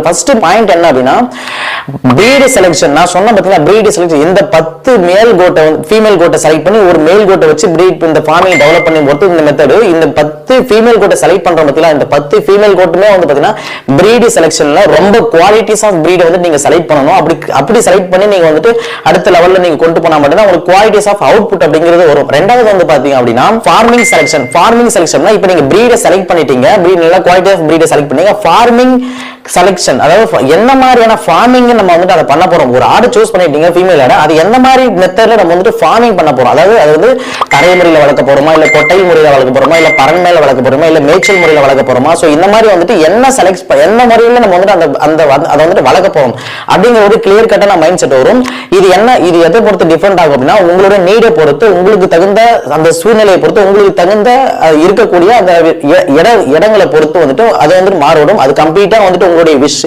First point என்ன அப்படின்னா breed selection. நான் சொன்ன பார்த்தீங்கன்னா பிரீட் செலக்ஷன் இந்த 10 மேல் கோட்டை ஃபீமேல் கோட்டை செலக்ட் பண்ணி ஒரு மேல் கோட்டை வச்சு பிரீட் இந்த ஃபார்மிங் டெவலப் பண்ணி பொறுத்து இந்த மெத்தட் இந்த 10 ஃபீமேல் கோட்டை செலக்ட் பண்ற பார்த்தீங்களா இந்த 10 ஃபீமேல் கோட்டுமே வந்து பார்த்தீங்கன்னா பிரீட் செலக்ஷன்ல ரொம்ப குவாலிட்டிஸ் ஆஃப் பிரீட் வந்து நீங்க செலக்ட் பண்ணணும். அப்படி செலக்ட் பண்ணி நீங்க வந்துட்டு அடுத்த லெவல்ல நீங்க கொண்டு போனா மட்டும் தான் உங்களுக்கு குவாலிட்டிஸ் ஆஃப் அவுட்புட் அப்படிங்கிறது வரும். ரெண்டாவது வந்து பாத்தீங்க அப்படின்னா ஃபார்மிங் செலக்ஷன். ஃபார்மிங் செலக்ஷன்னா இப்போ நீங்க பிரீடை செலக்ட் பண்ணிட்டீங்க, பிரீட் நல்ல குவாலிட்டி ஆஃப் பிரீடை செலக்ட் பண்ணீங்க. ஃபார்மிங் செலக்ஷன் அதாவது என்ன மாதிரியான ஃபார்மிங் நம்ம வந்துட்டு அதை பண்ண போறோம். ஒரு ஆடு சூஸ் பண்ணிட்டீங்க ஃபீமேல் ஆடு, அது எந்த மாதிரி மெத்தட்ல நம்ம வந்துட்டு ஃபார்மிங் பண்ண போறோம். அதாவது அது வந்து தரை முறையில வளர்க்க போறோமா, இல்ல கொட்டை முறையில வளர்க்க போறோமா, இல்ல பரன் மேல வளர்க்க போறோமா, இல்ல மேய்ச்சல் முறையில வளர்க்க போறோமா. சோ இந்த மாதிரி வந்துட்டு என்ன முறையில நம்ம வந்துட்டு அதை வந்துட்டு வளர்க்க போறோம் அப்படிங்கிற ஒரு கிளியர் கட்டான மைண்ட் செட் வரும். இது எதை பொறுத்து டிஃபரெண்ட் ஆகும் அப்படின்னா உங்களோட நீடை பொறுத்து, உங்களுக்கு தகுந்த அந்த சூழ்நிலையை பொறுத்து, உங்களுக்கு தகுந்த இருக்கக்கூடிய அந்த இடங்களை பொறுத்து வந்துட்டு அது வந்துட்டு மாறுபடும். அது கம்ப்ளீட்டா வந்துட்டு உங்களுடைய விஷன்